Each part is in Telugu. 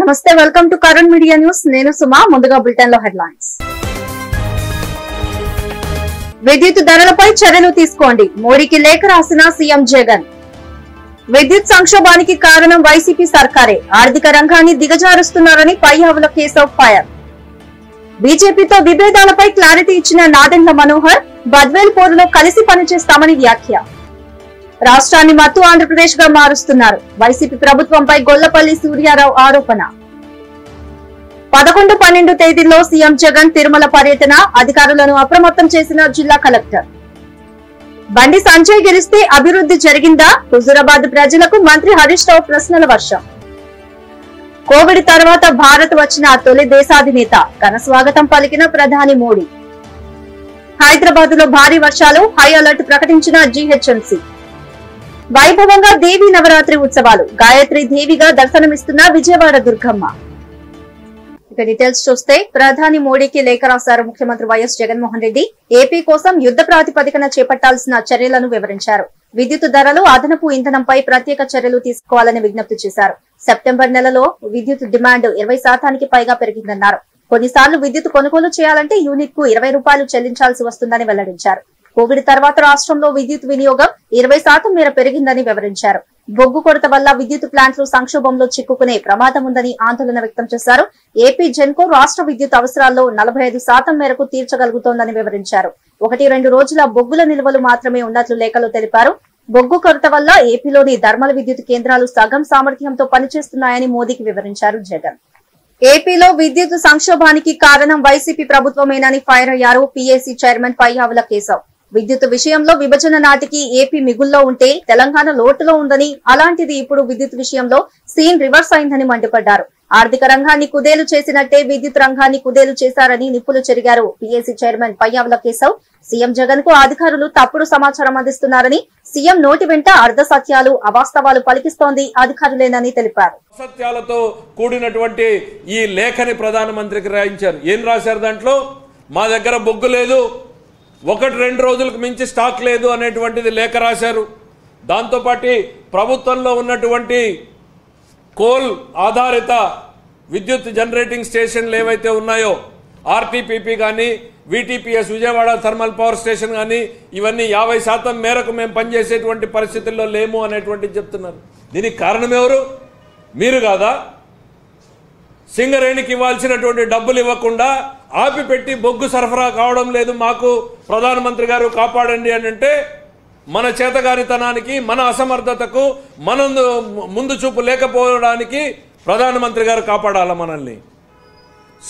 నమస్తే welcome to current media news నేను సుమా ముందుగా బులెటిన్ లో హెడ్లైన్స్ విద్యుత్ ధరలపై చర్యలు తీసుకోండి మోడీకి లేఖ రాసిన సీఎం జగన్ విద్యుత్ సంక్షోభానికి కారణం వైసీపీ సర్కారే ఆర్థిక రంగాన్ని దిగజారుస్తున్నారని పయ్యావుల కేశవ్ ఫైర్ బీజేపీతో విభేదాలపై క్లారిటీ ఇచ్చిన నాదెండ్ల మనోహర్ బద్వేల్ పోరులో కలిసి పనిచేస్తామని వ్యాఖ్య రాష్ట్రాన్ని మత్తు ఆంధ్రప్రదేశ్ గా మారుస్తున్నారు వైసీపీ ప్రభుత్వంపై గొల్లపల్లి సూర్యారావు ఆరోపణ 11-12 తేదీల్లో సీఎం జగన్ తిరుమల పర్యటన అధికారులను అప్రమత్తం చేసిన జిల్లా కలెక్టర్ బండి సంజయ్ గెలిస్తే అభివృద్ధి జరిగిందా హుజూరాబాద్ ప్రజలకు మంత్రి హరీష్ రావు ప్రశ్నల వర్షం కోవిడ్ తర్వాత భారత్ వచ్చిన తొలి దేశాధినేత ఘన స్వాగతం పలికిన ప్రధాని మోడీ హైదరాబాద్ లో భారీ వర్షాలు హై అలర్ట్ ప్రకటించిన జీహెచ్ఎంసీ వైభవంగా దేవీ నవరాత్రి ఉత్సవాలు గాయత్రి దేవిగా దర్శనమిస్తున్న విజయవాడ దుర్గమ్మ ఇక డీటెయిల్స్ చూస్తే ప్రధాని మోడీకి లేఖ రాశారు ముఖ్యమంత్రి వైఎస్ జగన్మోహన్ రెడ్డి ఏపీ కోసం యుద్ధ ప్రాతిపదికన చేపట్టాల్సిన చర్యలను వివరించారు విద్యుత్ ధరలు అదనపు ఇంధనంపై ప్రత్యేక చర్యలు తీసుకోవాలని విజ్ఞప్తి చేశారు సెప్టెంబర్ నెలలో విద్యుత్ డిమాండ్ 20% పైగా పెరిగిందన్నారు కొన్నిసార్లు విద్యుత్ కొనుగోలు చేయాలంటే యూనిట్ కు 20 రూపాయలు చెల్లించాల్సి వస్తుందని వెల్లడించారు కోవిడ్ తర్వాత రాష్ట్రంలో విద్యుత్ వినియోగం 20% మేర పెరిగిందని వివరించారు బొగ్గు కొరత వల్ల విద్యుత్ ప్లాంట్లు సంక్షోభంలో చిక్కుకునే ప్రమాదం ఉందని ఆందోళన వ్యక్తం చేశారు ఏపీ జెన్కో రాష్ట్ర విద్యుత్ అవసరాల్లో 45% మేరకు తీర్చగలుగుతోందని వివరించారు 1-2 రోజుల బొగ్గుల నిల్వలు మాత్రమే ఉన్నట్లు లేఖలో తెలిపారు బొగ్గు కొరత వల్ల ఏపీలోని థర్మల్ విద్యుత్ కేంద్రాలు సగం సామర్థ్యంతో పనిచేస్తున్నాయని మోదీకి వివరించారు జగన్ ఏపీలో విద్యుత్ సంక్షోభానికి కారణం వైసీపీ ప్రభుత్వమేనని ఫైర్ అయ్యారు పీఏసీ చైర్మన్ పయ్యావుల కేశవ్ విద్యుత్ విషయంలో విభజన నాటికి ఏపీ మిగుల్లో ఉంటే తెలంగాణ లోటులో ఉందని అలాంటిది ఇప్పుడు విద్యుత్ విషయంలో సీన్ రివర్స్ అయిందని మండిపడ్డారు ఆర్థిక రంగాన్ని కుదేలు చేసినట్టే విద్యుత్ రంగాన్ని కుదేలు చేశారని నిప్పులు చెరిగారు PAC chairman Payyavula Keshav CM Jagan కు అధికారులు తప్పుడు సమాచారం అందిస్తున్నారని సీఎం నోటి వెంట అర్ధ సత్యాలు అవాస్తవాలు పలికిస్తోంది అధికారులేనని తెలిపారు సత్యాలతో కూడినటువంటి ఈ లేఖని ప్రధానమంత్రికి రాయించారు ఏం రాశారు దాంట్లో మా దగ్గర బొగ్గు లేదు 1-2 రోజులకు మించి స్టాక్ లేదు అనేటువంటిది లేఖ రాశారు దాంతోపాటు ప్రభుత్వంలో ఉన్నటువంటి కోల్ ఆధారిత విద్యుత్ జనరేటింగ్ స్టేషన్లు ఏవైతే ఉన్నాయో ఆర్టీపీపీ కానీ VTPS Vijayawada thermal power station కానీ ఇవన్నీ 50% మేరకు మేము పనిచేసేటువంటి పరిస్థితుల్లో లేము అనేటువంటిది చెప్తున్నారు దీనికి కారణం ఎవరు మీరు కాదా సింగరేణికి ఇవ్వాల్సినటువంటి డబ్బులు ఇవ్వకుండా ఆపిపెట్టి బొగ్గు సరఫరా కావడం లేదు మాకు ప్రధానమంత్రి గారు కాపాడండి అని అంటే మన చేతగానితనానికి మన అసమర్థతకు మన ముందు చూపు లేకపోవడానికి ప్రధానమంత్రి గారు కాపాడాల మనల్ని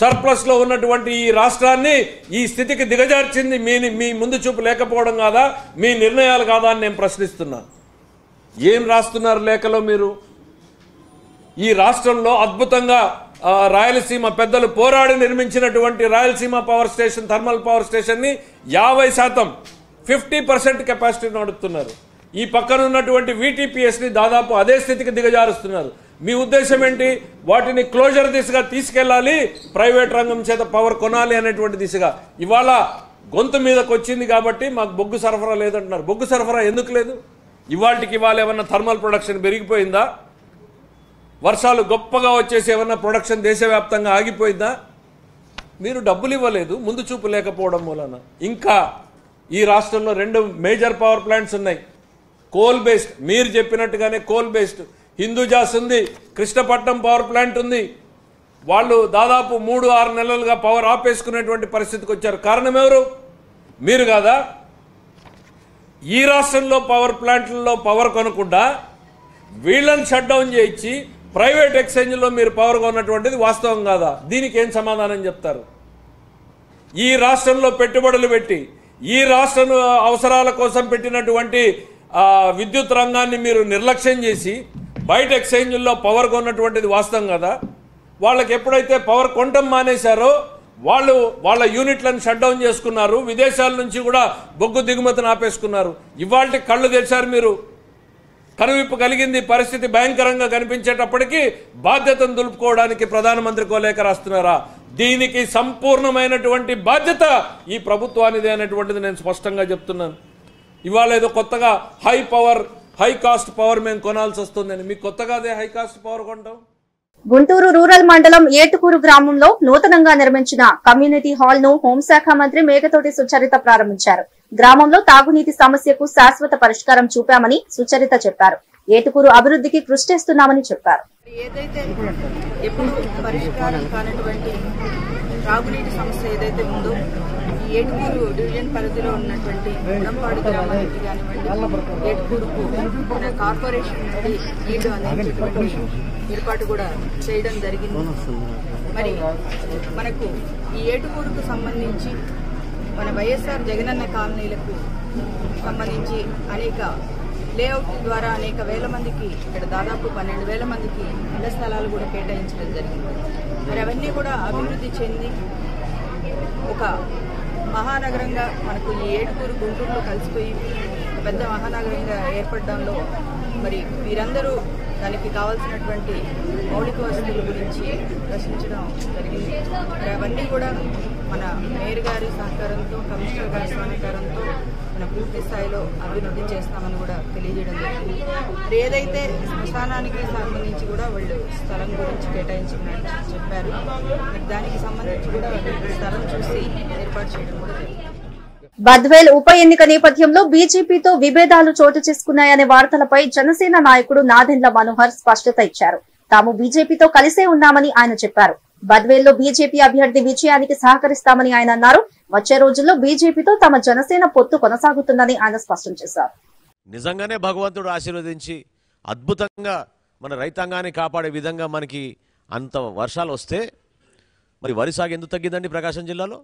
సర్ప్లస్లో ఉన్నటువంటి ఈ రాష్ట్రాన్ని ఈ స్థితికి దిగజార్చింది మీ ముందు చూపు లేకపోవడం కాదా మీ నిర్ణయాలు కాదా అని నేను ప్రశ్నిస్తున్నా ఏం రాస్తున్నారు లేఖలో మీరు ఈ రాష్ట్రంలో అద్భుతంగా రాయలసీమ పెద్దలు పోరాడి నిర్మించినటువంటి Rayalaseema power station thermal power స్టేషన్ని 50% 50% కెపాసిటీ నడుపుతున్నారు ఈ పక్కన ఉన్నటువంటి వీటీపీఎస్ని దాదాపు అదే స్థితికి దిగజారుస్తున్నారు మీ ఉద్దేశం ఏంటి వాటిని క్లోజర్ దిశగా తీసుకెళ్ళాలి ప్రైవేట్ రంగం చేత పవర్ కొనాలి అనేటువంటి దిశగా ఇవాళ గొంతు మీదకి వచ్చింది కాబట్టి మాకు బొగ్గు సరఫరా లేదంటున్నారు బొగ్గు సరఫరా ఎందుకు లేదు ఇవాళకి ఇవాళ ఏమన్నా థర్మల్ ప్రొడక్షన్ పెరిగిపోయిందా వర్షాలు గొప్పగా వచ్చేసి ఏమన్నా ప్రొడక్షన్ దేశవ్యాప్తంగా ఆగిపోయిందా మీరు డబ్బులు ఇవ్వలేదు ముందు చూపు లేకపోవడం మూలన ఇంకా ఈ రాష్ట్రంలో 2 మేజర్ పవర్ ప్లాంట్స్ ఉన్నాయి కోల్ బేస్డ్ మీరు చెప్పినట్టుగానే కోల్ బేస్డ్ హిందూజాస్ ఉంది కృష్ణపట్నం పవర్ ప్లాంట్ ఉంది వాళ్ళు దాదాపు 3-6 నెలలుగా పవర్ ఆపేసుకునేటువంటి పరిస్థితికి వచ్చారు కారణం ఎవరు మీరు కాదా ఈ రాష్ట్రంలో పవర్ ప్లాంట్లలో పవర్ కొనకుండా వీళ్ళని షట్ డౌన్ చేయించి ప్రైవేట్ ఎక్స్చేంజ్లో మీరు పవర్ కొన్నటువంటిది వాస్తవం కాదా దీనికి ఏం సమాధానం చెప్తారు ఈ రాష్ట్రంలో పెట్టుబడులు పెట్టి ఈ రాష్ట్ర అవసరాల కోసం పెట్టినటువంటి విద్యుత్ రంగాన్ని మీరు నిర్లక్ష్యం చేసి బయట ఎక్స్చేంజ్లో పవర్ కొన్నటువంటిది వాస్తవం కదా వాళ్ళకి ఎప్పుడైతే పవర్ కొనటం మానేశారో వాళ్ళ యూనిట్లను షట్ డౌన్ చేసుకున్నారు విదేశాల నుంచి కూడా బొగ్గు దిగుమతిని ఆపేసుకున్నారు ఇవాళ కళ్ళు తెరిచారు మీరు కనువిప్పు కలిగింది పరిస్థితి భయంకరంగా కనిపించేటప్పటికీ బాధ్యతను దులుపుకోవడానికి ప్రధానమంత్రికి లేఖ రాస్తున్నారా దీనికి సంపూర్ణమైనటువంటి బాధ్యత ఈ ప్రభుత్వానిదే అనేటువంటిది నేను స్పష్టంగా చెప్తున్నాను ఇవాళ ఏదో కొత్తగా హై కాస్ట్ పవర్ మేము కొనాల్సి వస్తుందని మీకు కొత్తగా అదే హై కాస్ట్ పవర్ కొంటాం గుంటూరు రూరల్ మండలం ఏటుకూరు గ్రామంలో నూతనంగా నిర్మించిన కమ్యూనిటీ హాల్ ను హోంశాఖ మంత్రి మేకతోటి సుచరిత ప్రారంభించారు. గ్రామంలో తాగునీటి సమస్యకు శాశ్వత పరిష్కారం చూపామని సుచరిత చెప్పారు. ఏటుకూరు అభివృద్ధికి కృషి చేస్తున్నామని చెప్పారు. ఏదైతే ఎప్పుడు పరిష్కారం కానటువంటి తాగునీటి సమస్య ఏదైతే ఉందో ఈ ఏటుకూరు డివిజన్ పరిధిలో ఉన్నటువంటి గుణంపాడు గ్రామానికి కానివ్వండి, ఏటుకూరుకు మన కార్పొరేషన్ నుండి నీళ్లు అందించేటువంటి ఏర్పాటు కూడా చేయడం జరిగింది. మరి మనకు ఈ ఏటుకూరుకు సంబంధించి మన వైఎస్ఆర్ జగనన్న కాలనీలకు సంబంధించి అనేక లేఅవుట్ ద్వారా అనేక వేల మందికి ఇక్కడ దాదాపు 12,000 మందికి ఇళ్ల స్థలాలు కూడా కేటాయించడం జరిగింది. మరి అవన్నీ కూడా అభివృద్ధి చెంది ఒక మహానగరంగా మనకు ఈ ఏటుకూరు గుంటూరులో కలిసిపోయి పెద్ద మహానగరంగా ఏర్పడడంలో మరి వీరందరూ దానికి కావాల్సినటువంటి మౌలిక వసతుల గురించి ప్రశ్నించడం జరిగింది. మరి అవన్నీ కూడా మన మేయర్ గారి సహకారంతో, కమిషనర్ గారి సహకారంతో మన పూర్తి స్థాయిలో అభివృద్ధి చేస్తామని కూడా తెలియజేయడం జరిగింది. మరి ఏదైతే శ్మశానానికి సంబంధించి కూడా వాళ్ళు స్థలం గురించి కేటాయించమని చెప్పారు. మరి దానికి సంబంధించి కూడా స్థలం చూసి ఏర్పాటు చేయడం కూడా జరిగింది. బద్వేల్ ఉప ఎన్నిక నేపథ్యంలో బీజేపీతో విభేదాలు చోటు చేసుకున్నాయనే వార్తలపై జనసేన నాయకుడు నాదెండ్ల మనోహర్ స్పష్టత ఇచ్చారు. తాము బీజేపీతో కలిసే ఉన్నామని ఆయన చెప్పారు. బద్వేల్లో బీజేపీ అభ్యర్థి విజయానికి సహకరిస్తామని ఆయన అన్నారు. వచ్చే రోజుల్లో బీజేపీతో తమ జనసేన పొత్తు కొనసాగుతుందని ఆయన స్పష్టం చేశారు. నిజంగానే భగవంతుడు ఆశీర్వదించి అద్భుతంగా మన రైతాంగాన్ని కాపాడే విధంగా మనకి అంత వర్షాలు వస్తే మరి వరి సాగు ఎందుకు తగ్గిందండి? ప్రకాశం జిల్లాలో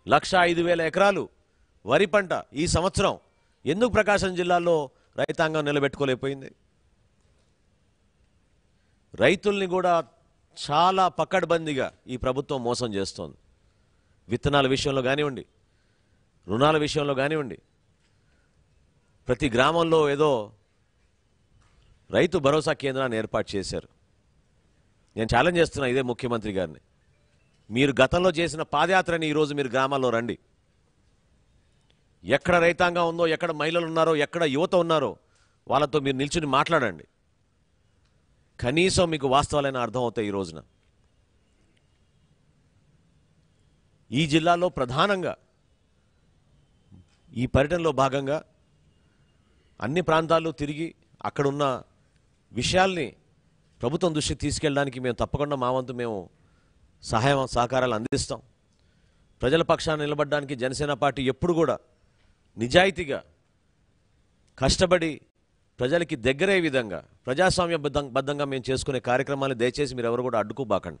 105,000 ఎకరాలు వరి పంట ఈ సంవత్సరం ఎందుకు ప్రకాశం జిల్లాలో రైతాంగం నిలబెట్టుకోలేకపోయింది? రైతుల్ని కూడా చాలా పకడ్బందీగా ఈ ప్రభుత్వం మోసం చేస్తోంది. విత్తనాల విషయంలో కానివ్వండి, రుణాల విషయంలో కానివ్వండి, ప్రతి గ్రామంలో ఏదో రైతు భరోసా కేంద్రాన్ని ఏర్పాటు చేశారు. నేను ఛాలెంజ్ చేస్తున్నా ఇదే ముఖ్యమంత్రి గారిని, మీరు గతంలో చేసిన పాదయాత్రని ఈరోజు మీరు గ్రామాల్లో రండి. ఎక్కడ రైతాంగం ఉందో, ఎక్కడ మహిళలు ఉన్నారో, ఎక్కడ యువత ఉన్నారో వాళ్ళతో మీరు నిల్చుని మాట్లాడండి. కనీసం మీకు వాస్తవాలైన అర్థం అవుతాయి. ఈ రోజున ఈ జిల్లాలో ప్రధానంగా ఈ పర్యటనలో భాగంగా అన్ని ప్రాంతాల్లో తిరిగి అక్కడున్న విషయాల్ని ప్రభుత్వం దృష్టికి తీసుకెళ్ళడానికి మేము తప్పకుండా మా వంతు మేము సహాయం సహకారాలు అందిస్తాం. ప్రజల పక్షాన నిలబడడానికి జనసేన పార్టీ ఎప్పుడు కూడా నిజాయితీగా కష్టపడి ప్రజలకి దగ్గరే విధంగా ప్రజాస్వామ్యబద్ధంగా మేము చేసుకునే కార్యక్రమాలు దయచేసి మీరు ఎవరు కూడా అడ్డుకోబాకండి.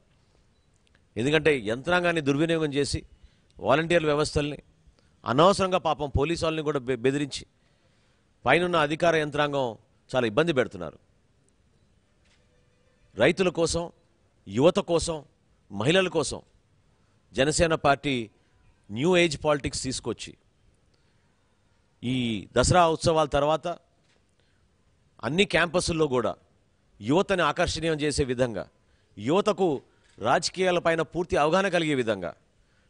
ఎందుకంటే యంత్రాంగాన్ని దుర్వినియోగం చేసి వాలంటీర్ల వ్యవస్థల్ని అనవసరంగా పాపం పోలీసు వాళ్ళని కూడా బెదిరించి పైనున్న అధికార యంత్రాంగం చాలా ఇబ్బంది పెడుతున్నారు. రైతుల కోసం, యువత కోసం, మహిళల కోసం Janasena party new age politics తీసుకొచ్చి ఈ దసరా ఉత్సవాల తర్వాత అన్ని క్యాంపస్ల్లో కూడా యువతని ఆకర్షణీయం చేసే విధంగా, యువతకు రాజకీయాలపైన పూర్తి అవగాహన కలిగే విధంగా,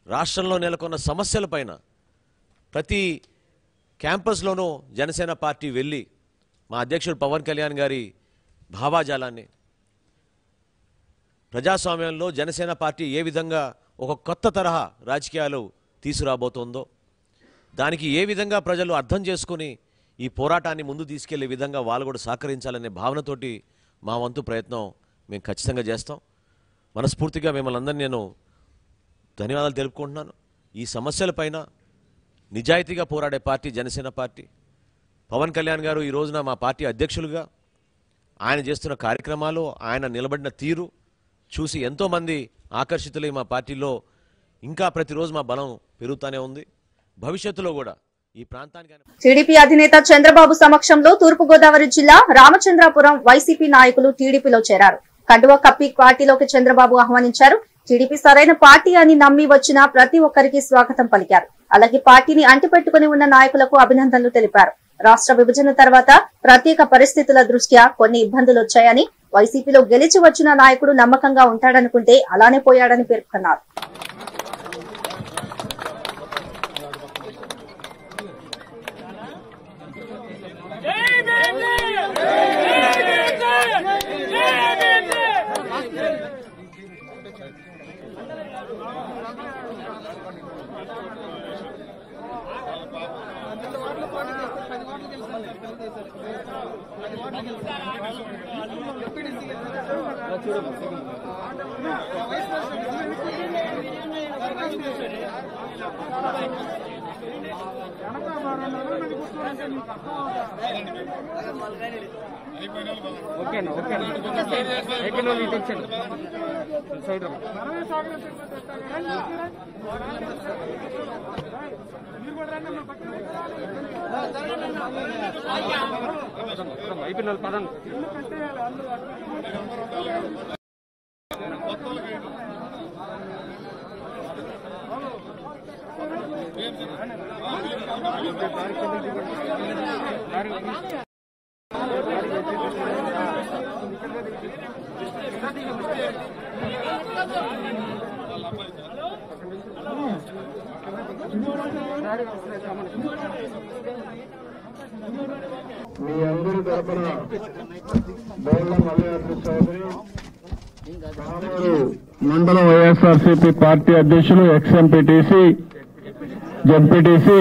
రాష్ట్రంలో నెలకొన్న సమస్యలపైన ప్రతి క్యాంపస్లోనూ జనసేన పార్టీ వెళ్ళి మా అధ్యక్షుడు పవన్ కళ్యాణ్ గారి భావాజాలాన్ని, ప్రజాస్వామ్యంలో జనసేన పార్టీ ఏ విధంగా ఒక కొత్త తరహా రాజకీయాలు తీసుకురాబోతోందో, దానికి ఏ విధంగా ప్రజలు అర్థం చేసుకుని ఈ పోరాటాన్ని ముందు తీసుకెళ్లే విధంగా వాళ్ళు కూడా సహకరించాలనే భావనతోటి మా వంతు ప్రయత్నం మేము ఖచ్చితంగా చేస్తాం. మనస్ఫూర్తిగా మిమ్మల్ని అందరినీ నేను ధన్యవాదాలు తెలుపుకుంటున్నాను. ఈ సమస్యలపైన నిజాయితీగా పోరాడే పార్టీ జనసేన పార్టీ. పవన్ కళ్యాణ్ గారు ఈ రోజున మా పార్టీ అధ్యక్షులుగా ఆయన చేస్తున్న కార్యక్రమాలు, ఆయన నిలబడిన తీరు చూసి ఎంతోమంది ఆకర్షితులై మా పార్టీలో ఇంకా ప్రతిరోజు మా బలం పెరుగుతూనే ఉంది. భవిష్యత్తులో కూడా ఈ ప్రాంతానికి టీడీపీ అధినేత చంద్రబాబు సమక్షంలో తూర్పుగోదావరి జిల్లా రామచంద్రాపురం వైసీపీ నాయకులు టీడీపీలో చేరారు. కండువా కప్పి పార్టీలోకి చంద్రబాబు ఆహ్వానించారు. టీడీపీ సరైన పార్టీ అని నమ్మి వచ్చిన ప్రతి ఒక్కరికి స్వాగతం పలికారు. అలాగే పార్టీని అంటిపెట్టుకుని ఉన్న నాయకులకు అభినందనలు తెలిపారు. రాష్ట్ర విభజన తర్వాత ప్రత్యేక పరిస్థితుల దృష్ట్యా కొన్ని ఇబ్బందులు వచ్చాయని, వైసీపీలో గెలిచి వచ్చిన నాయకుడు నమ్మకంగా ఉంటాడనుకుంటే అలానే పోయాడని పేర్కొన్నారు. మీ అందరి తరపున బోర్ల మల్లయాద్రి చౌదరి పామూరు మండల వైఎస్ఆర్సీపీ పార్టీ అధ్యక్షులు ఎక్స్ఎంపీటీసీ జెడ్పీటీసీ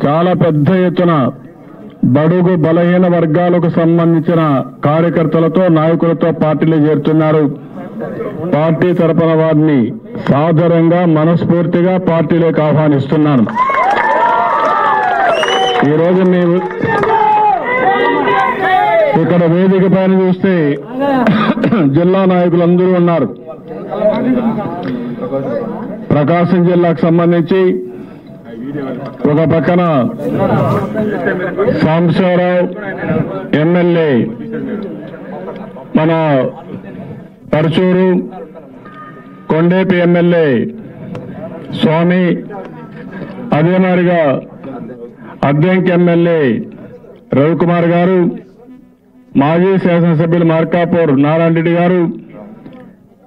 చాలా పెద్ద ఎత్తున బడుగు బలహీన వర్గాలకు సంబంధించిన కార్యకర్తలతో నాయకులతో పార్టీలో చేరుతున్నారు. పార్టీ తరపున వారిని సాదరంగా మనస్ఫూర్తిగా పార్టీలోకి ఆహ్వానిస్తున్నాను. ఈరోజు మీరు ఇక్కడ వేదిక పైన చూస్తే జిల్లా నాయకులందరూ ఉన్నారు. ప్రకాశం జిల్లాకు సంబంధించి ఒక పక్కన సాంబశివరావు ఎమ్మెల్యే మన పరచూరు, కొండేపి ఎమ్మెల్యే స్వామి, అదే మాదిరిగా అద్దంకి ఎమ్మెల్యే రవికుమార్ గారు, మాజీ శాసనసభ్యులు మార్కాపూర్ నారాయణ రెడ్డి గారు,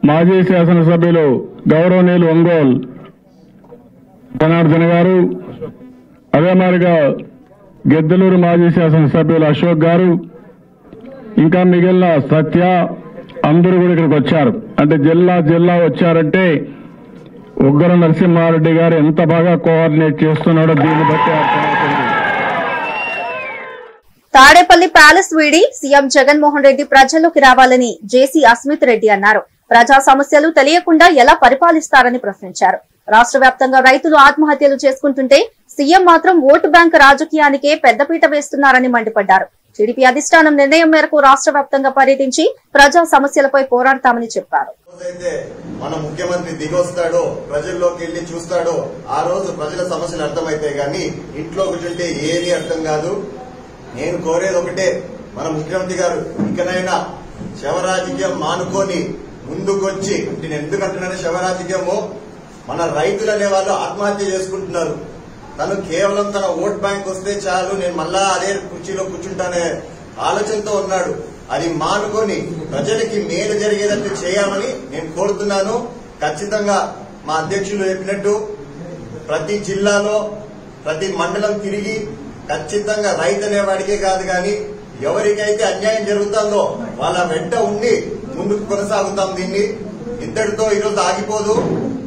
మాజీ శాసనసభ్యులు గౌరవనీయులు ఒంగోలు జనార్దన్ గారు, అదే మాదిరిగా గిద్దలూరు మాజీ శాసనసభ్యులు అశోక్ గారు, ఇంకా మిగిలిన సత్య అందరూ కూడా ఇక్కడికి వచ్చారు. అంటే జిల్లా వచ్చారంటే ఉగ్ర నరసింహారెడ్డి గారు ఎంత బాగా కోఆర్డినేట్ చేస్తున్నాడో దీన్ని బట్టి అర్థమవుతుంది. తాడేపల్లి ప్యాలెస్ వీడి సీఎం జగన్మోహన్ రెడ్డి ప్రజల్లోకి రావాలని జేసీ అస్మిత్ రెడ్డి అన్నారు. ప్రజా సమస్యలు తెలియకుండా ఎలా పరిపాలిస్తారని ప్రశ్నించారు. రాష్ట్ర వ్యాప్తంగా రైతులు ఆత్మహత్యలు చేసుకుంటుంటే సీఎం మాత్రం ఓటు బ్యాంక్ రాజకీయానికే పెద్దపీట వేస్తున్నారని మండిపడ్డారు. టీడీపీ అధిష్టానం నిర్ణయం మేరకు రాష్ట్ర వ్యాప్తంగా పర్యటించి ప్రజా సమస్యలపై పోరాడతామని చెప్పారు. మన ముఖ్యమంత్రి దిగొస్తాడో ప్రజల్లోకి వెళ్లి చూస్తాడో ఆ రోజు ప్రజల సమస్యలు అర్థమైతే గానీ ఇంట్లో కూర్చుంటే ఏమీ అర్థం కాదు. నేను కోరేది ఒకటే, మన ముఖ్యమంత్రి గారు ఇకనైనా శవరాజకీయం మానుకొని ముందుకొచ్చి, నేను ఎందుకంటున్నాను శవరాజకీయము, మన రైతులు అనే వాళ్ళు ఆత్మహత్య చేసుకుంటున్నారు. తను కేవలం తన ఓట్ బ్యాంక్ వస్తే చాలు, నేను మళ్ళా అదే కుర్చీలో కూర్చుంటానే ఆలోచనతో ఉన్నాడు. అది మానుకొని ప్రజలకి మేలు జరిగేటట్టు చేయాలని నేను కోరుతున్నాను. ఖచ్చితంగా మా అధ్యక్షులు చెప్పినట్టు ప్రతి జిల్లాలో ప్రతి మండలం తిరిగి ఖచ్చితంగా రైతు అనేవాడికే కాదు కానీ ఎవరికైతే అన్యాయం జరుగుతుందో వాళ్ళ వెంట ఉండి ముందుకు కొనసాగుతాం. దీన్ని ఇంతటితో ఈరోజు ఆగిపోదు.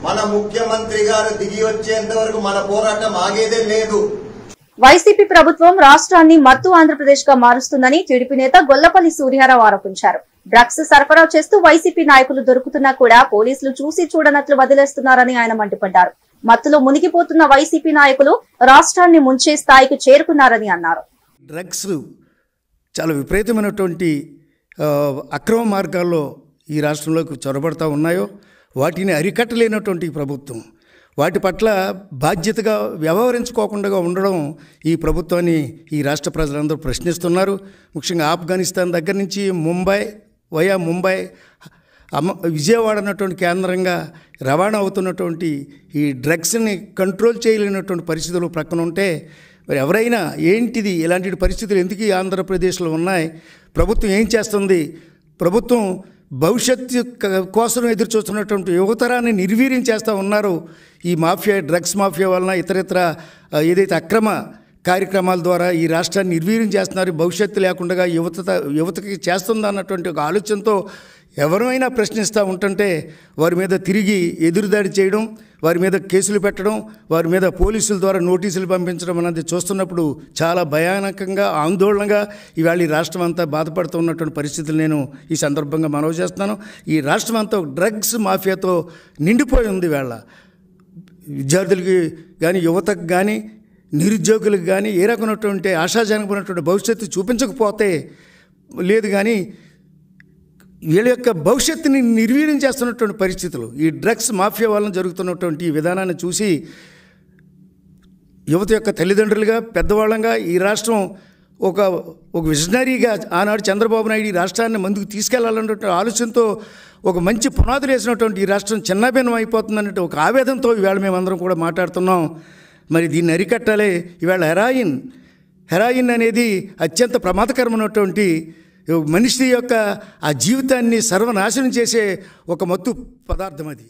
మన ముఖ్యమంత్రి గారు దిగి వచ్చేంత వరకు మన పోరాటం ఆగేదే లేదు. వైసీపీ ప్రభుత్వం రాష్ట్రాన్ని మత్తు ఆంధ్రప్రదేశ్ గా మారుస్తుందని టీడీపీ నేత గొల్లపల్లి సూర్యారావు ఆరోపించారు. డ్రగ్స్ సరఫరా చేస్తూ వైసీపీ నాయకులు దొరుకుతున్నా కూడా పోలీసులు చూసి చూడనట్లు వదిలేస్తున్నారని ఆయన మండిపడ్డారు. మత్తులో మునిగిపోతున్న వైసీపీ నాయకులు రాష్ట్రాన్ని ముంచే స్థాయికి చేరుకున్నారని అన్నారు. డ్రగ్స్ చాలా విపరీతమైనటువంటి అక్రమ మార్గాల్లో ఈ రాష్ట్రంలోకి చొరబడతా ఉన్నాయో వాటిని అరికట్టలేనటువంటి ప్రభుత్వం, వాటి పట్ల బాధ్యతగా వ్యవహరించుకోకుండా ఉండడం ఈ ప్రభుత్వాన్ని ఈ రాష్ట్ర ప్రజలందరూ ప్రశ్నిస్తున్నారు. ముఖ్యంగా ఆఫ్ఘనిస్తాన్ దగ్గర నుంచి ముంబై విజయవాడ అన్నటువంటి కేంద్రంగా రవాణా అవుతున్నటువంటి ఈ డ్రగ్స్ని కంట్రోల్ చేయలేనటువంటి పరిస్థితులు ప్రక్కన ఉంటే మరి ఎవరైనా ఏంటిది ఇలాంటి పరిస్థితులు ఎందుకు ఆంధ్రప్రదేశ్లో ఉన్నాయి, ప్రభుత్వం ఏం చేస్తుంది, ప్రభుత్వం భవిష్యత్తు కోసం ఎదురు చూస్తున్నటువంటి యువతరాన్ని నిర్వీర్యం చేస్తూ ఉన్నారు. ఈ మాఫియా డ్రగ్స్ మాఫియా వలన ఇతరత్ర ఏదైతే అక్రమ కార్యక్రమాల ద్వారా ఈ రాష్ట్రాన్ని నిర్వీర్యం చేస్తున్నారు, భవిష్యత్తు లేకుండా యువతకి చేస్తుందన్నటువంటి ఒక ఆలోచనతో ఎవరైనా ప్రశ్నిస్తూ ఉంటుంటే వారి మీద తిరిగి ఎదురుదాడి చేయడం, వారి మీద కేసులు పెట్టడం, వారి మీద పోలీసుల ద్వారా నోటీసులు పంపించడం అన్నది చూస్తున్నప్పుడు చాలా భయానకంగా, ఆందోళనగా ఇవాళ ఈ రాష్ట్రం అంతా బాధపడుతున్నటువంటి పరిస్థితులు నేను ఈ సందర్భంగా మనవి చేస్తున్నాను. ఈ రాష్ట్రం అంతా డ్రగ్స్ మాఫియాతో నిండిపోయి ఉంది. ఇవాళ విద్యార్థులకి కానీ, యువతకు కానీ, నిరుద్యోగులకు కానీ ఏ రకమైనటువంటి ఆశాజనకమైనటువంటి భవిష్యత్తు చూపించకపోతే లేదు, కానీ వీళ్ళ యొక్క భవిష్యత్తుని నిర్వీర్యం చేస్తున్నటువంటి పరిస్థితులు ఈ డ్రగ్స్ మాఫియా వలన జరుగుతున్నటువంటి ఈ విధానాన్ని చూసి యువత యొక్క తల్లిదండ్రులుగా, పెద్దవాళ్ళంగా ఈ రాష్ట్రం ఒక విజనరీగా ఆనాడు చంద్రబాబు నాయుడు ఈ రాష్ట్రాన్ని ముందుకు తీసుకెళ్లాలన్నటువంటి ఆలోచనతో ఒక మంచి పునాదులు వేసినటువంటి ఈ రాష్ట్రం చిన్నాభిన్నం అయిపోతుందన్నట్టు ఒక ఆవేదనతో ఇవాళ మేమందరం కూడా మాట్లాడుతున్నాం. మరి దీన్ని అరికట్టాలి. ఇవాళ హెరాయిన్ అనేది అత్యంత ప్రమాదకరమైనటువంటి మనిషి యొక్క ఆ జీవితాన్ని సర్వనాశనం చేసే ఒక మత్తు పదార్థం అది.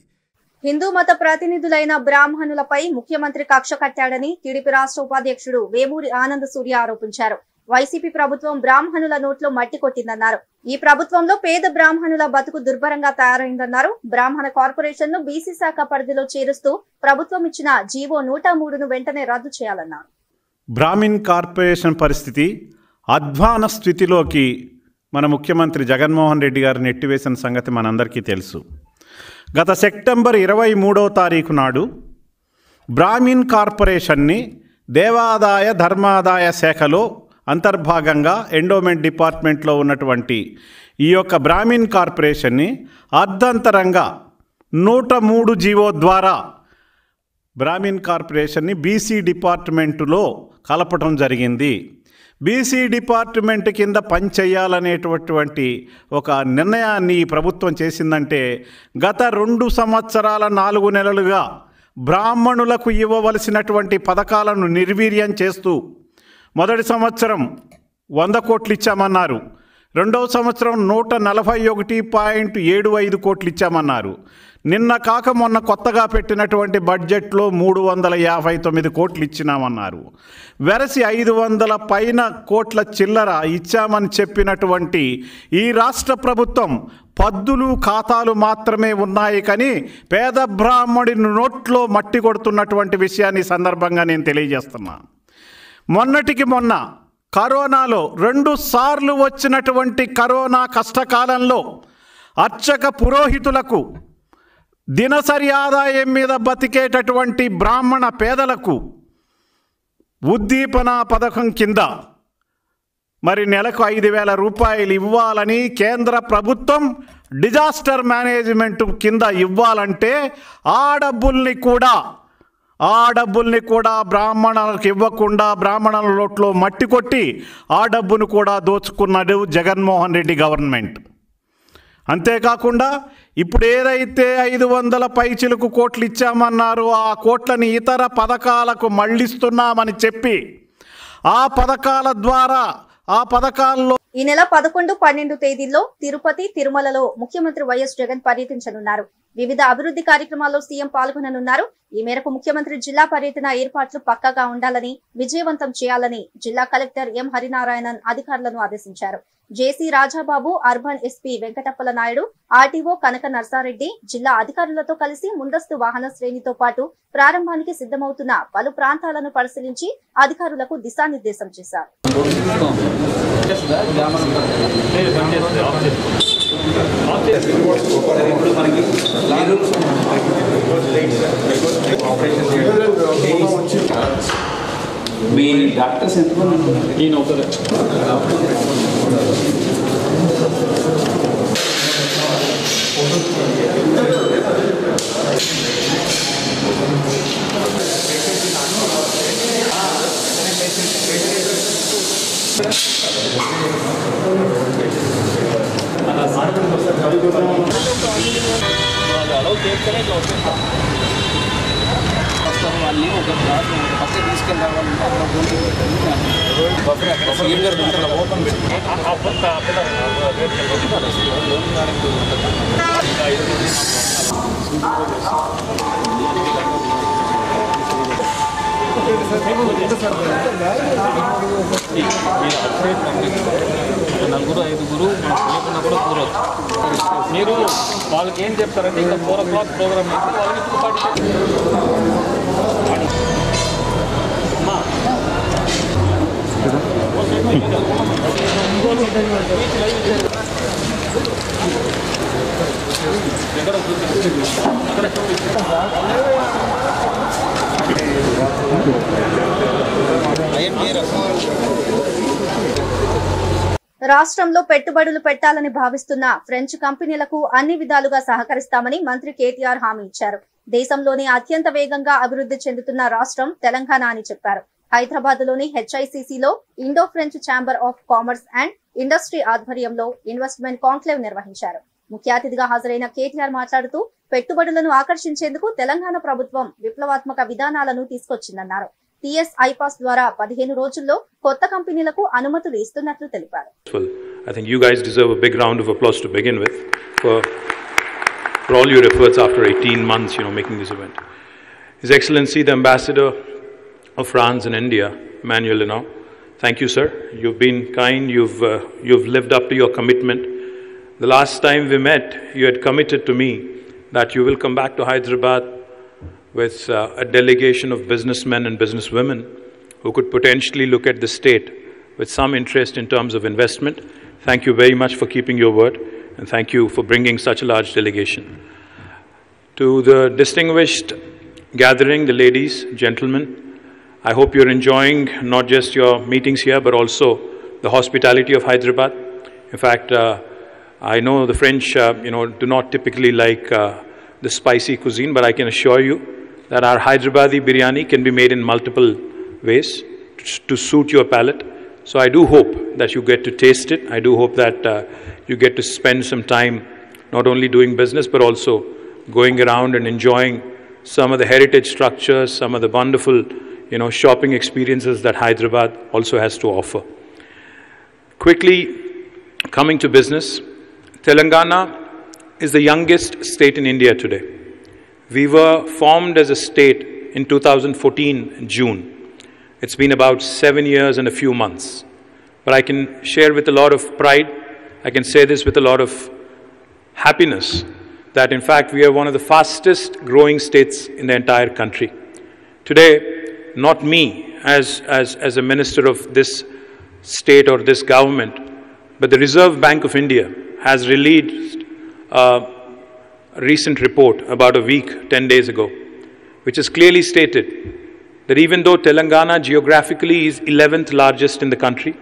హిందూ మత ప్రతినిధులైన బ్రాహ్మణులపై ముఖ్యమంత్రి కక్ష కట్టాడని టీడీపీ రాష్ట్ర ఉపాధ్యక్షుడు వేమూరి ఆనంద్ సూర్య ఆరోపించారు. వైసీపీ ప్రభుత్వం బ్రాహ్మణుల నోట్లో మట్టి కొట్టిందన్నారు. ఈ ప్రభుత్వంలో పేద బ్రాహ్మణుల బతుకు దుర్భరంగా తయారైందన్నారు. బ్రాహ్మణ కార్పొరేషన్ ను బీసీ శాఖ పరిధిలో చేరుస్తూ ప్రభుత్వం ఇచ్చిన జీవో 103ను వెంటనే రద్దు చేయాలన్నారు. బ్రాహ్మిన్ కార్పొరేషన్ పరిస్థితి అధ్వాన స్థితిలోకి మన ముఖ్యమంత్రి జగన్మోహన్ రెడ్డి గారు నెట్టివేసిన సంగతి మనందరికీ తెలుసు. గత సెప్టెంబర్ 23వ తారీఖు నాడు బ్రాహ్మిన్ కార్పొరేషన్ని దేవాదాయ ధర్మాదాయ శాఖలో అంతర్భాగంగా ఎండోమెంట్ డిపార్ట్మెంట్లో ఉన్నటువంటి ఈ యొక్క బ్రాహ్మిన్ కార్పొరేషన్ని అర్ధంతరంగా 103 జీవో ద్వారా బ్రాహ్మిన్ కార్పొరేషన్ని బీసీ డిపార్ట్మెంటులో కలపటం జరిగింది. బీసీ డిపార్ట్మెంట్ కింద పనిచేయాలనేటటువంటి ఒక నిర్ణయాన్ని ఈ ప్రభుత్వం చేసిందంటే గత 2 సంవత్సరాల 4 నెలలుగా బ్రాహ్మణులకు ఇవ్వవలసినటువంటి పథకాలను నిర్వీర్యం చేస్తూ మొదటి సంవత్సరం 100 కోట్లు ఇచ్చామన్నారు, రెండవ సంవత్సరం 141.75 కోట్లు ఇచ్చామన్నారు. నిన్న కాక మొన్న కొత్తగా పెట్టినటువంటి బడ్జెట్లో 359 కోట్లు ఇచ్చినామన్నారు. వెరసి 500 పైన కోట్ల చిల్లర ఇచ్చామని చెప్పినటువంటి ఈ రాష్ట్ర ప్రభుత్వం పద్దులు ఖాతాలు మాత్రమే ఉన్నాయి కానీ పేద బ్రాహ్మణుడి నోట్లో మట్టి కొడుతున్నటువంటి విషయాన్ని సందర్భంగా నేను తెలియజేస్తున్నా. మొన్నటికి మొన్న కరోనాలో 2 సార్లు వచ్చినటువంటి కరోనా కష్టకాలంలో అర్చక పురోహితులకు దినసరి ఆదాయం మీద బతికేటటువంటి బ్రాహ్మణ పేదలకు ఉద్దీపన పథకం కింద మరి నెలకు 5,000 రూపాయలు ఇవ్వాలని కేంద్ర ప్రభుత్వం డిజాస్టర్ మేనేజ్మెంట్ కింద ఇవ్వాలంటే ఆ డబ్బుల్ని కూడా బ్రాహ్మణులకు ఇవ్వకుండా బ్రాహ్మణుల నోట్లో మట్టి కొట్టి ఆ డబ్బును కూడా దోచుకున్నాడు జగన్మోహన్ రెడ్డి గవర్నమెంట్. అంతేకాకుండా ఇప్పుడు ఏదైతే 500 పైచిలకు కోట్లు ఇచ్చామన్నారో ఆ కోట్లని ఇతర పథకాలకు మళ్లిస్తున్నామని చెప్పి ఆ పథకాల ద్వారా ఆ పథకాల్లో ఈ నెల 11, 12 తేదీల్లో తిరుపతి, తిరుమలలో ముఖ్యమంత్రి వైఎస్ జగన్ పర్యటించనున్నారు. వివిధ అభివృద్ధి కార్యక్రమాల్లో సీఎం పాల్గొననున్నారు. ఈ మేరకు ముఖ్యమంత్రి జిల్లా పర్యటన ఏర్పాట్లు పక్కాగా ఉండాలని, విజయవంతం చేయాలని జిల్లా కలెక్టర్ ఎం హరినారాయణన్ అధికారులను ఆదేశించారు. JC Rajababu, urban SP Venkatappala Naidu, RTO Kanaka Narsareddy జిల్లా అధికారులతో కలిసి ముందస్తు వాహన శ్రేణితో పాటు ప్రారంభానికి సిద్ధమవుతున్న పలు ప్రాంతాలను పరిశీలించి అధికారులకు దిశానిర్దేశం చేశారు. మీ డాక్టర్స్ ఎంతమంది? ఈయన ఒకరు. వాళ్ళని ఒక పక్క తీసుకెళ్ళాలంటే అక్కడ నలుగురు ఐదుగురు లేకున్నా కూడా కూరవచ్చు. మీరు వాళ్ళకి ఏం చెప్తారంటే ఇంకా 4 o'clock ప్రోగ్రామ్ చేసి వాళ్ళకి 2:30 రాష్ట్రంలో పెట్టుబడులు పెట్టాలని భావిస్తున్న ఫ్రెంచ్ కంపెనీలకు అన్ని విధాలుగా సహకరిస్తామని మంత్రి కేటీఆర్ హామీ ఇచ్చారు. దేశంలోనే అత్యంత వేగంగా అభివృద్ధి చెందుతున్న రాష్ట్రం తెలంగాణ అని చెప్పారు. హైదరాబాద్ లోని హెచ్ఐసిసిలో Indo French chamber of commerce and industry ఆధ్వర్యంలో ఇన్వెస్ట్మెంట్ కాంక్లేవ్ నిర్వహించారు. ముఖ్య అతిథిగా హాజరైన కేటీఆర్ మాట్లాడుతూ పెట్టుబడులను ఆకర్షించేందుకు తెలంగాణ ప్రభుత్వం విప్లవాత్మక విధానాలను తీసుకొచ్చిందన్నారు. టీఎస్ ఐపాస్ ద్వారా 15 రోజుల్లో కొత్త కంపెనీలకు అనుమతులు ఇస్తున్నట్లు తెలిపారు. I think you guys deserve a big round of applause to begin with for all your efforts after 18 months, making this event. His Excellency, the Ambassador of France and India, Emmanuel Linau, thank you, sir. You've been kind. You've lived up to your commitment. The last time we met, you had committed to me that you will come back to Hyderabad with a delegation of businessmen and businesswomen who could potentially look at the state with some interest in terms of investment. Thank you very much for keeping your word, and thank you for bringing such a large delegation. To the distinguished gathering, the ladies, gentlemen, I hope you're enjoying not just your meetings here, but also the hospitality of Hyderabad. In fact, I know the French, do not typically like the spicy cuisine, but I can assure you that our Hyderabadi biryani can be made in multiple ways to suit your palate. So I do hope that you get to taste it. I do hope that you get to spend some time not only doing business, but also going around and enjoying some of the heritage structures, some of the wonderful, shopping experiences that Hyderabad also has to offer. Quickly, coming to business, Telangana is the youngest state in India today. We were formed as a state in 2014 June. It's been about 7 years and a few months. But I can share with a lot of pride, I can say this with a lot of happiness, that in fact we are one of the fastest growing states in the entire country. Today, not me as a minister of this state or this government, but the Reserve Bank of India has released a recent report about a week, 10 days ago, which has clearly stated that even though Telangana geographically is 11th largest in the country,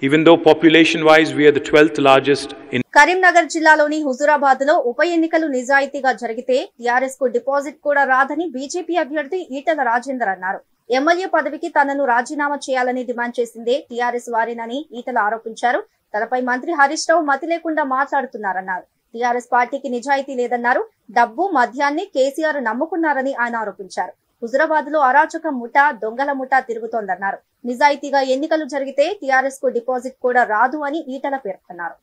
even though population-wise we are the 12th largest in Karimnagar జిల్లాలోని హుజూరాబాద్ లో ఉప ఎన్నికలు నిజాయితీగా జరిగితే టీఆర్ఎస్ కు డిపాజిట్ కూడా రాదని బీజేపీ అభ్యర్థి ఈటెల రాజేందర్ అన్నారు. ఎమ్మెల్యే పదవికి తనను రాజీనామా చేయాలని డిమాండ్ చేసిందే టీఆర్ఎస్ వారేనని ఈటెల ఆరోపించారు. తనపై మంత్రి హరీష్ రావు మతి లేకుండా మాట్లాడుతున్నారన్నారు. టీఆర్ఎస్ పార్టీకి నిజాయితీ లేదన్నారు. డబ్బు మద్యాన్ని కేసీఆర్ నమ్ముకున్నారని ఆయన ఆరోపించారు. హుజూరాబాద్ లో అరాచక ముఠా, దొంగల ముఠా తిరుగుతోందన్నారు. నిజాయితీగా ఎన్నికలు జరిగితే టీఆర్ఎస్ కు డిపాజిట్ కూడా రాదు అని ఈటెల పేర్కొన్నారు.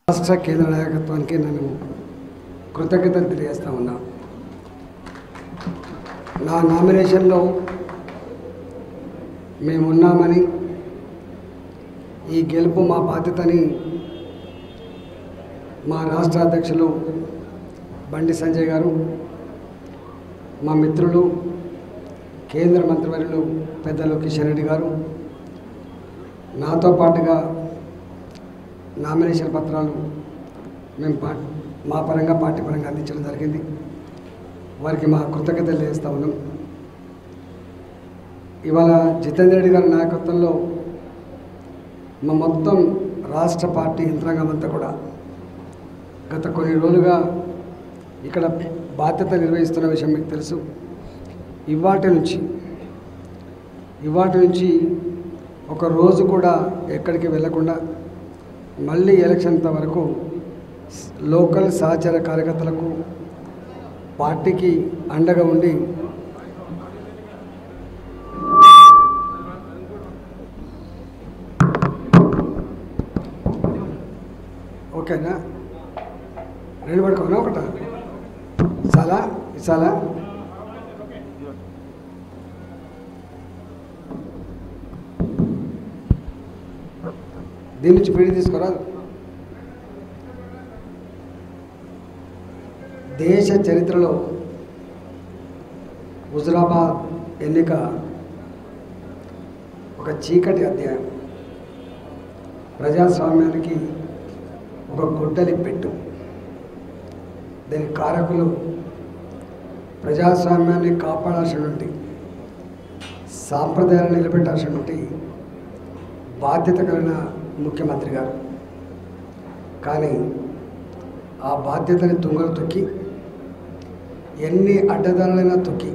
రాష్ట్ర కేంద్ర నాయకత్వానికి నేను కృతజ్ఞతలు తెలియజేస్తా ఉన్నా. నా నామినేషన్లో మేమున్నామని, ఈ గెలుపు మా బాధ్యతని మా రాష్ట్ర అధ్యక్షులు బండి సంజయ్ గారు, మా మిత్రులు కేంద్ర మంత్రివర్యులు పెద్దలు కిషన్ రెడ్డి గారు, నాతో పాటుగా నామినేషన్ పత్రాలు మేము మా పరంగా పార్టీ పరంగా అందించడం జరిగింది. వారికి మా కృతజ్ఞతలు తెలియజేస్తూ ఉన్నాం. ఇవాళ జితేందర్ రెడ్డి గారి నాయకత్వంలో మా మొత్తం రాష్ట్ర పార్టీ యంత్రాంగం అంతా కూడా గత కొన్ని రోజులుగా ఇక్కడ బాధ్యత నిర్వహిస్తున్న విషయం మీకు తెలుసు. ఇవాటి నుంచి ఒక రోజు కూడా ఎక్కడికి వెళ్లకుండా మళ్ళీ ఎలక్షన్ వరకు లోకల్ సహచర కార్యకర్తలకు పార్టీకి అండగా ఉండి ఓకేనా, రెండు పడుకోనా ఒకట చాలా దీని నుంచి పీడి తీసుకురాదు. దేశ చరిత్రలో హుజురాబాద్ ఎన్నిక ఒక చీకటి అధ్యాయం, ప్రజాస్వామ్యానికి ఒక గుడ్డలి పెట్టు. దీనికి కారకులు ప్రజాస్వామ్యాన్ని కాపాడాల్సినటువంటి, సాంప్రదాయాలు నిలబెట్టాల్సినటువంటి బాధ్యత కలిగిన ముఖ్యమంత్రి గారు. కానీ ఆ బాధ్యతని తుంగలు తొక్కి, ఎన్ని అడ్డదారులైనా తొక్కి,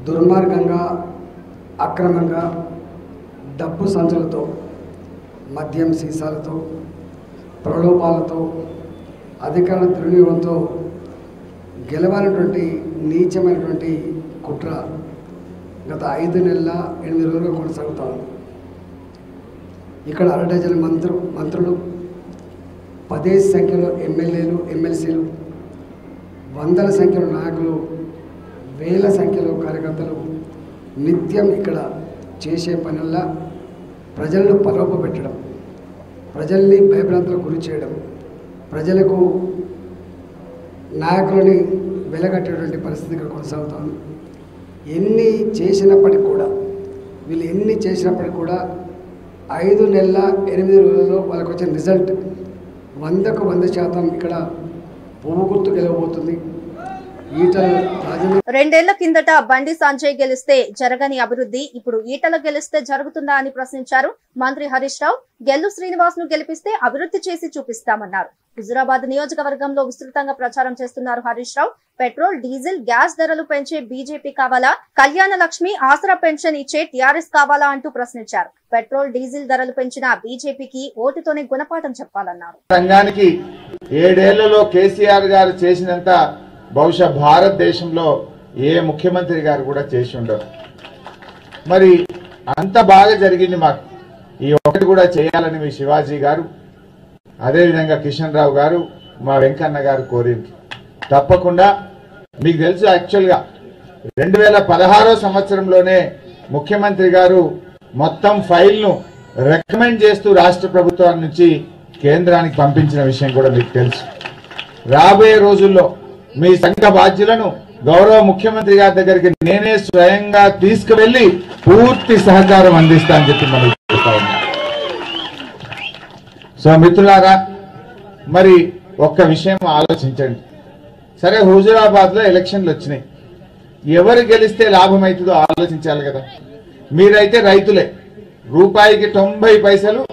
దుర్మార్గంగా, అక్రమంగా, డబ్బు సంచులతో, మద్యం సీసాలతో, ప్రలోభాలతో, అధికార దుర్వినియోగంతో గెలవాలన్నటువంటి నీచమైనటువంటి కుట్ర గత 5 నెలల 8 రోజులుగా కొనసాగుతా ఉంది. ఇక్కడ అరడజన్ మంత్రులు, 10 సంఖ్యలో ఎమ్మెల్యేలు, ఎమ్మెల్సీలు, వందల సంఖ్యలో నాయకులు, వేల సంఖ్యలో కార్యకర్తలు నిత్యం ఇక్కడ చేసే పనుల్లా ప్రజలను ప్రలోభపెట్టడం, ప్రజల్ని భయభ్రాంతులకు గురి చేయడం, ప్రజలకు నాయకులని వెలగట్టేటువంటి పరిస్థితి ఇక్కడ కొనసాగుతుంది. ఎన్ని చేసినప్పటికి కూడా, వీళ్ళు ఎన్ని చేసినప్పటికి కూడా 5 నెలల 8 రోజుల్లో వాళ్ళకు వచ్చిన రిజల్ట్ 100కు 100% ఇక్కడ పువ్వు గుర్తు గెలవబోతుంది. ఈటల రాజేంద్ర 2 ఏళ్ల కిందట బండి సంజయ్ గెలిస్తే జరగని అభివృద్ధి ఇప్పుడు ఈటల గెలిస్తే జరుగుతుందా అని ప్రశ్నించారు మంత్రి హరీష్ రావు. గెల్లు శ్రీనివాస్ ను గెలిపిస్తే అభివృద్ధి చేసి చూపిస్తామన్నారు. హుజురాబాద్ నియోజకవర్గంలో విస్తృతంగా ప్రచారం చేస్తున్నారు Harish Rao. Petrol, diesel, gas ధరలు పెంచే బీజేపీ కావాలా, కళ్యాణ లక్ష్మి, ఆసరా పెన్షన్ ఇచ్చే టీఆర్ఎస్ కావాలా అంటూ ప్రశ్నించారు. పెట్రోల్, డీజిల్ ధరలు పెంచిన బీజేపీకి ఓటుతోనే గుణపాఠం చెప్పాలన్నారు. రంగానికి 7 ఏళ్లలో కేసీఆర్ గారు చేసినంత బహుశా భారతదేశంలో ఏ ముఖ్యమంత్రి గారు కూడా చేసి ఉండరు. మరి అంత బాగా జరిగింది మాకు. ఈ ఒకటి కూడా చేయాలని మీ శివాజీ గారు, అదేవిధంగా కిషన్ రావు గారు, మా వెంకన్న గారు కోరింది. తప్పకుండా మీకు తెలుసు, యాక్చువల్గా 2016 సంవత్సరంలోనే ముఖ్యమంత్రి గారు మొత్తం ఫైల్ను రికమెండ్ చేస్తూ రాష్ట్ర ప్రభుత్వం నుంచి కేంద్రానికి పంపించిన విషయం కూడా మీకు తెలుసు. రాబోయే రోజుల్లో మీ సంఘ బాధ్యులను గౌరవ ముఖ్యమంత్రి గారి దగ్గరికి నేనే స్వయంగా తీసుకువెళ్లి పూర్తి సహకారం అందిస్తా అని చెప్పి మనం చెప్తా ఉన్నాం. సో మిత్రులారా, మరి ఒక్క విషయం ఆలోచించండి. సరే, హుజురాబాద్ లో ఎలక్షన్లు వచ్చినాయి, ఎవరు గెలిస్తే లాభం అవుతుందో ఆలోచించాలి కదా. మీరైతే రైతులే, రూపాయికి 90 పైసలు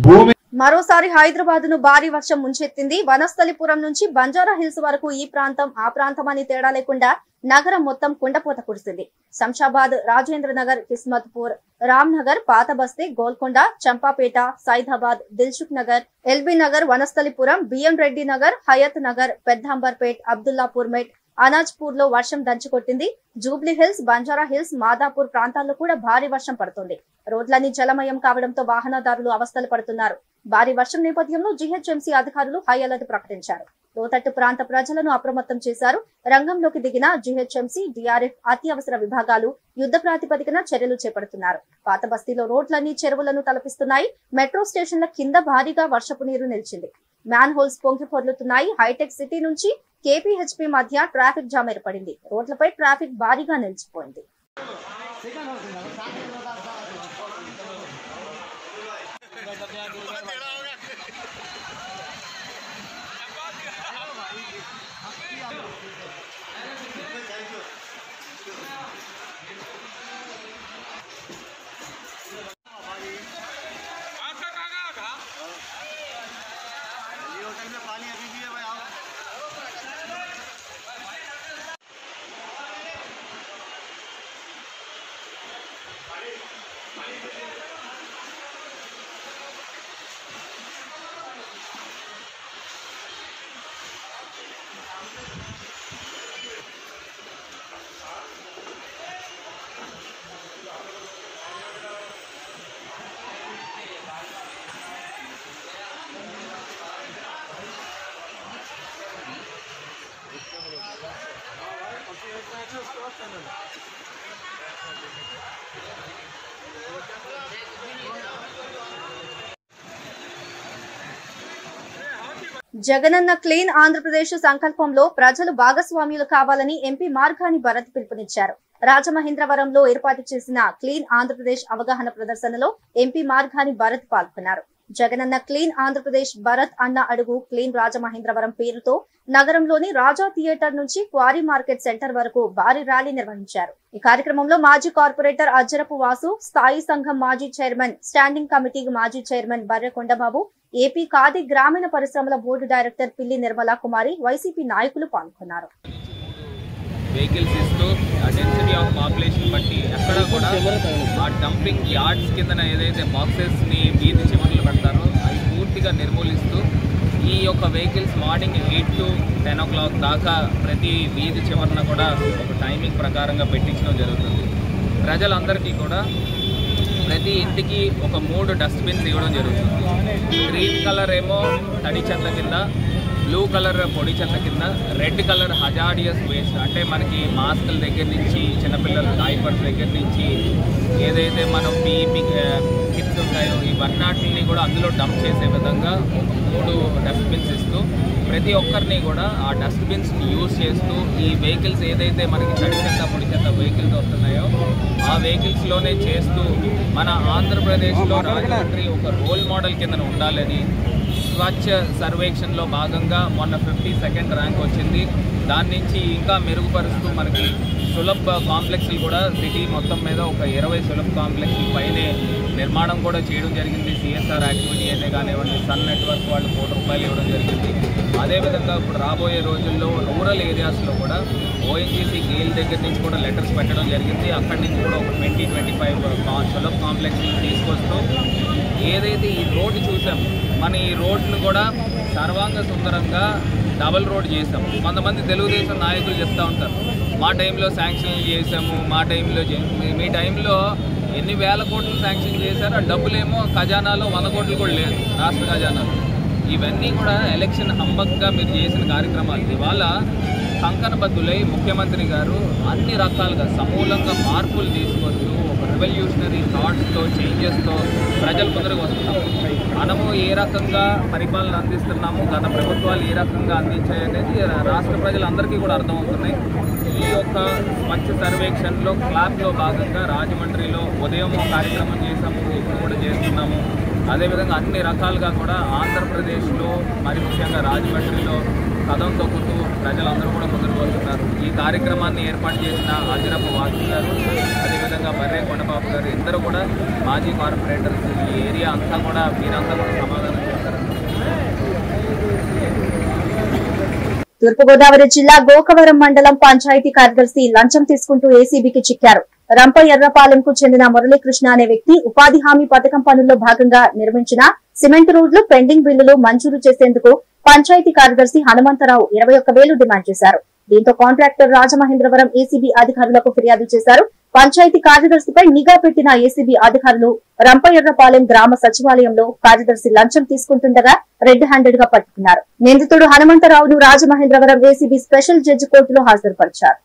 భూమి. మరోసారి హైదరాబాద్ ను భారీ వర్షం ముంచెత్తింది. వనస్థలిపురం నుంచి బంజారా హిల్స్ వరకు ఈ ప్రాంతం ఆ ప్రాంతం అని తేడా లేకుండా నగరం మొత్తం కుండపోత కురిసింది. శంషాబాద్, రాజేంద్ర నగర్, కిస్మత్పూర్, రామ్ నగర్, పాత బస్తీ, గోల్కొండ, చంపాపేట, సైదాబాద్, దిల్సుఖ్ నగర్, ఎల్బీ నగర్, వనస్థలిపురం, బిఎం రెడ్డి నగర్, హయత్ నగర్, పెద్దాంబర్పేట్, అబ్దుల్లాపూర్ మెట్, అనాజ్పూర్ లో వర్షం దంచుకొట్టింది. Jubilee Hills, Banjara Hills, Madhapur ప్రాంతాల్లో కూడా భారీ వర్షం పడుతుంది. రోడ్లన్నీ జలమయం కావడంతో వాహనదారులు అవస్థలు పడుతున్నారు. భారీ వర్షం నేపథ్యంలో జీహెచ్ఎంసీ అధికారులు హై అలర్ట్ ప్రకటించారు. లోతట్టు ప్రాంత ప్రజలను అప్రమత్తం చేశారు. రంగంలోకి దిగిన జీహెచ్ఎంసీ, డిఆర్ఎఫ్, అత్యవసర విభాగాలు యుద్ధ ప్రాతిపదికన చర్యలు చేపడుతున్నారు. పాత బస్తీలో రోడ్లన్నీ చెరువులను తలపిస్తున్నాయి. మెట్రో స్టేషన్ల కింద భారీగా వర్షపు నీరు నిలిచింది. మ్యాన్ హోల్స్ పొంగి పొర్లుతున్నాయి. హైటెక్ సిటీ నుంచి కేపీహెచ్పీ మధ్య ట్రాఫిక్ జామ్ ఏర్పడింది. రోడ్లపై ట్రాఫిక్ భారీగా నిలిచిపోయింది. Thank you. Jagananna clean Andhra Pradesh సంకల్పంలో ప్రజలు భాగస్వామ్యులు కావాలని ఎంపీ మార్గాని భరత్ పిలుపునిచ్చారు. రాజమహేంద్రవరంలో ఏర్పాటు చేసిన క్లీన్ ఆంధ్రప్రదేశ్ అవగాహన ప్రదర్శనలో ఎంపీ మార్గాని భరత్ పాల్గొన్నారు. జగనన్న క్లీన్ ఆంధ్రప్రదేశ్ భరత్ అన్న అడుగు క్లీన్ రాజమహేంద్రవరం పేరుతో నగరంలోని రాజా థియేటర్ నుంచి క్వారీ మార్కెట్ సెంటర్ వరకు భారీ ర్యాలీ నిర్వహించారు. ఈ కార్యక్రమంలో మాజీ కార్పొరేటర్ అజ్జరపు వాసు, స్థాయి సంఘం మాజీ చైర్మన్, స్టాండింగ్ కమిటీ మాజీ చైర్మన్ బర్రె కొండబాబు, ఏపీ ఖాదీ గ్రామీణ పరిశ్రమల బోర్డు డైరెక్టర్ పిల్లి నిర్మలా కుమారి, వైసీపీ నాయకులు పాల్గొన్నారు. వెహికల్స్ ఇస్తూ ఆ డెన్సిటీ ఆఫ్ పాపులేషన్ బట్టి ఎక్కడ కూడా ఆ డంపింగ్ యార్డ్స్ కింద ఏదైతే బాక్సెస్ని వీధి చివరలు పెడతారో అది పూర్తిగా నిర్మూలిస్తూ ఈ యొక్క వెహికల్స్ మార్నింగ్ 8 to 10 o'clock దాకా ప్రతి వీధి చివరన కూడా ఒక టైమింగ్ ప్రకారంగా పెట్టించడం జరుగుతుంది. ప్రజలందరికీ కూడా ప్రతి ఇంటికి ఒక 3 డస్ట్బిన్స్ ఇవ్వడం జరుగుతుంది. గ్రీన్ కలర్ ఏమో తడి చెత్త కింద, బ్లూ కలర్ పొడి చెత్త కింద, రెడ్ కలర్ హజార్డియస్ వేస్ట్ అంటే మనకి మాస్కుల దగ్గర నుంచి చిన్నపిల్లల డైపర్స్ దగ్గర నుంచి ఏదైతే మనం పీపీ కిట్స్ ఉంటాయో ఇవన్నిటిని కూడా అందులో డంప్ చేసే విధంగా ఒక 3 డస్ట్బిన్స్ ఇస్తూ ప్రతి ఒక్కరిని కూడా ఆ డస్ట్బిన్స్ని యూజ్ చేస్తూ ఈ వెహికల్స్ ఏదైతే మనకి తడి చెత్త పొడి చెత్త వెహికల్స్ వస్తున్నాయో ఆ వెహికల్స్లోనే చేస్తూ మన ఆంధ్రప్రదేశ్లో రాజమండ్రి ఒక రోల్ మోడల్ కింద ఉండాలని స్వచ్ఛ సర్వేక్షణలో భాగంగా మొన్న 52nd ర్యాంక్ వచ్చింది. దాని నుంచి ఇంకా మెరుగుపరుస్తూ మనకి సులభ కాంప్లెక్స్లు కూడా సిటీ మొత్తం మీద ఒక 20 సులభ కాంప్లెక్స్ల పైనే నిర్మాణం కూడా చేయడం జరిగింది. సిఎస్ఆర్ యాక్టివిటీ అయితే కానివ్వండి, సన్ నెట్వర్క్ వాళ్ళు ₹1 ఇవ్వడం జరిగింది. అదేవిధంగా ఇప్పుడు రాబోయే రోజుల్లో రూరల్ ఏరియాస్లో కూడా ఓఎన్జీసీ గేల్ దగ్గర నుంచి కూడా లెటర్స్ పెట్టడం జరిగింది. అక్కడి నుంచి కూడా ఒక 20-25 సులభ కాంప్లెక్స్లు తీసుకొస్తూ ఏదైతే ఈ రోడ్డు చూసాము మన ఈ రోడ్ను కూడా సర్వాంగ సుందరంగా డబల్ రోడ్ చేసాము. కొంతమంది తెలుగుదేశం నాయకులు చెప్తూ ఉంటారు మా టైంలో శాంక్షన్లు చేసాము, మా టైంలో మీ టైంలో ఎన్ని వేల కోట్లు శాంక్షన్ చేశారు, ఆ డబ్బులేమో ఖజానాలో 100 కోట్లు కూడా లేదు రాష్ట్ర ఖజానాలో. ఇవన్నీ కూడా ఎలక్షన్ హంబక్గా మీరు చేసిన కార్యక్రమాలు. ఇవాళ కంకణబద్దులై ముఖ్యమంత్రి గారు అన్ని రకాలుగా సమూలంగా మార్పులు తీసుకొస్తూ ఒక రెవల్యూషనరీ థాట్స్తో చేంజెస్తో ప్రజల ముందరకు వస్తున్నాము. మనము ఏ రకంగా పరిపాలన అందిస్తున్నాము, గత ప్రభుత్వాలు ఏ రకంగా అందించాయనేది రాష్ట్ర ప్రజలందరికీ కూడా అర్థమవుతున్నాయి. ఈ యొక్క స్వచ్ఛ సర్వేక్షణలో క్లాబ్లో భాగంగా రాజమండ్రిలో ఉదయం కార్యక్రమం చేసాము, ఇప్పుడు కూడా చేస్తున్నాము. అదేవిధంగా అన్ని రకాలుగా కూడా ఆంధ్రప్రదేశ్లో మరి ముఖ్యంగా రాజమండ్రిలో కదం తొక్కుతూ ప్రజలందరూ కూడా ముందుకు వస్తున్నారు. ఈ కార్యక్రమాన్ని ఏర్పాటు చేసిన అజ్జరపు వాసు గారు, అదేవిధంగా బర్రె కొండబాబు గారు ఇద్దరు కూడా మాజీ కార్పొరేటర్స్. ఈ ఏరియా అంతా కూడా మీరంతా కూడా సమాధానం చేస్తారు. తూర్పుగోదావరి జిల్లా గోకవరం మండలం పంచాయతీ కార్యదర్శి లంచం తీసుకుంటూ ఏసీబీకి చిక్కారు. రంప ఎర్రపాలెంకు చెందిన మురళీకృష్ణ అనే వ్యక్తి ఉపాధి హామీ పథకం పనుల్లో భాగంగా నిర్మించిన సిమెంట్ రోడ్లు పెండింగ్ బిల్లులు మంజూరు చేసేందుకు పంచాయతీ కార్యదర్శి హనుమంతరావు 21,000 డిమాండ్ చేశారు. దీంతో కాంట్రాక్టర్ రాజమహేంద్రవరం ఏసీబీ అధికారులకు ఫిర్యాదు చేశారు. పంచాయతీ కార్యదర్శిపై నిఘా పెట్టిన ఏసీబీ అధికారులు రంప ఎర్రపాలెం గ్రామ సచివాలయంలో కార్యదర్శి లంచం తీసుకుంటుండగా రెడ్ హ్యాండెడ్ గా పట్టుకున్నారు. నిందితుడు హనుమంతరావును రాజమహేంద్రవరం ఏసీబీ స్పెషల్ జడ్జి కోర్టులో హాజరుపరిచారు.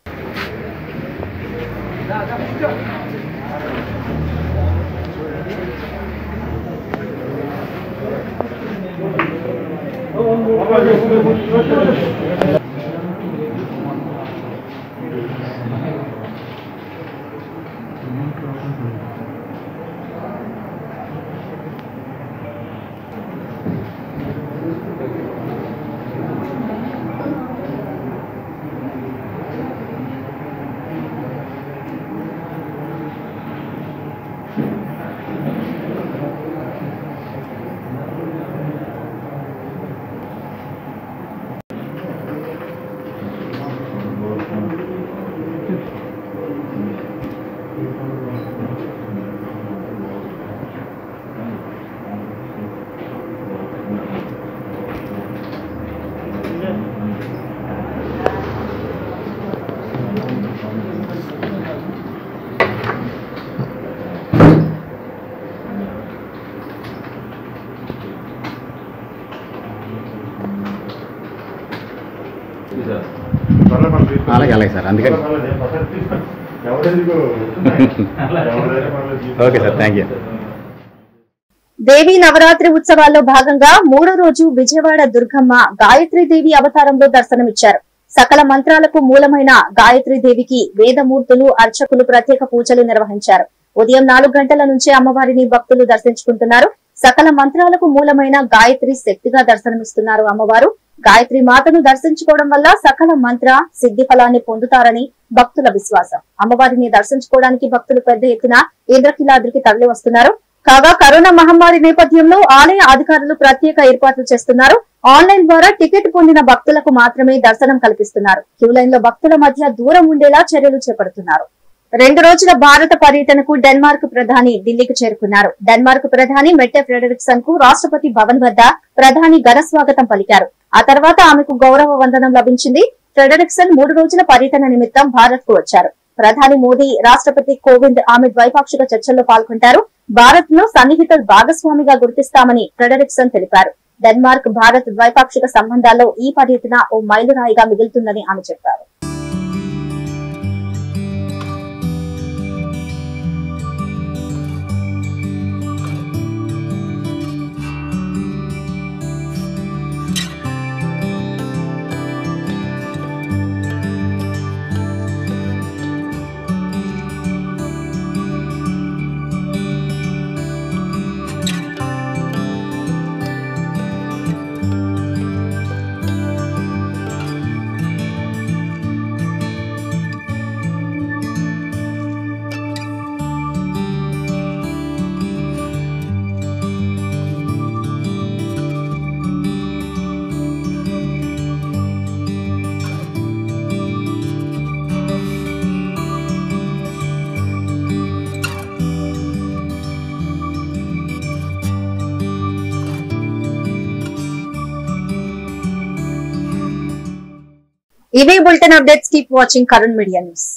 అలాగే అలాగే సార్, అందుకని ఓకే సార్, థ్యాంక్ యూ. దేవి నవరాత్రి ఉత్సవాల్లో భాగంగా 3వ రోజు విజయవాడ దుర్గమ్మ గాయత్రీదేవి అవతారంలో దర్శనమిచ్చారు. సకల మంత్రాలకు మూలమైన గాయత్రీదేవికి వేదమూర్తులు, అర్చకులు ప్రత్యేక పూజలు నిర్వహించారు. ఉదయం 4 గంటల నుంచే అమ్మవారిని భక్తులు దర్శించుకుంటున్నారు. సకల మంత్రాలకు మూలమైన గాయత్రి శక్తిగా దర్శనమిస్తున్నారు అమ్మవారు. గాయత్రి మాతను దర్శించుకోవడం వల్ల సకల మంత్ర సిద్ధి ఫలాన్ని పొందుతారని భక్తుల విశ్వాసం. అమ్మవారిని దర్శించుకోవడానికి భక్తులు పెద్ద ఎత్తున ఇంద్రకీలాద్రికి తరలి వస్తున్నారు. కాగా కరోనా మహమ్మారి నేపథ్యంలో ఆలయ అధికారులు ప్రత్యేక ఏర్పాట్లు చేస్తున్నారు. ఆన్లైన్ ద్వారా టికెట్ పొందిన భక్తులకు మాత్రమే దర్శనం కల్పిస్తున్నారు. క్యూ లైన్ లో భక్తుల మధ్య దూరం ఉండేలా చర్యలు చేపడుతున్నారు. 2 రోజుల భారత పర్యటనకు డెన్మార్క్ ప్రధాని ఢిల్లీకి చేరుకున్నారు. డెన్మార్క్ ప్రధాని మెట్టే ఫ్రెడరిక్సన్ కు రాష్ట్రపతి భవన్ వద్ద ప్రధాని ఘన స్వాగతం పలికారు. ఆ తర్వాత ఆమెకు గౌరవ వందనం లభించింది. ఫ్రెడరిక్సన్ 3 రోజుల పర్యటన నిమిత్తం భారత్ కు వచ్చారు. ప్రధాని మోదీ, రాష్ట్రపతి కోవింద్ ఆమె ద్వైపాక్షిక చర్చల్లో పాల్గొంటారు. భారత్ ను సన్నిహిత భాగస్వామిగా గుర్తిస్తామని ఫ్రెడరిక్సన్ తెలిపారు. డెన్మార్క్ భారత్ ద్వైపాక్షిక సంబంధాల్లో ఈ పర్యటన ఓ మైలురాయిగా మిగులుతుందని ఆమె చెప్పారు. ఇవే bulletin updates. Keep watching Karun media news.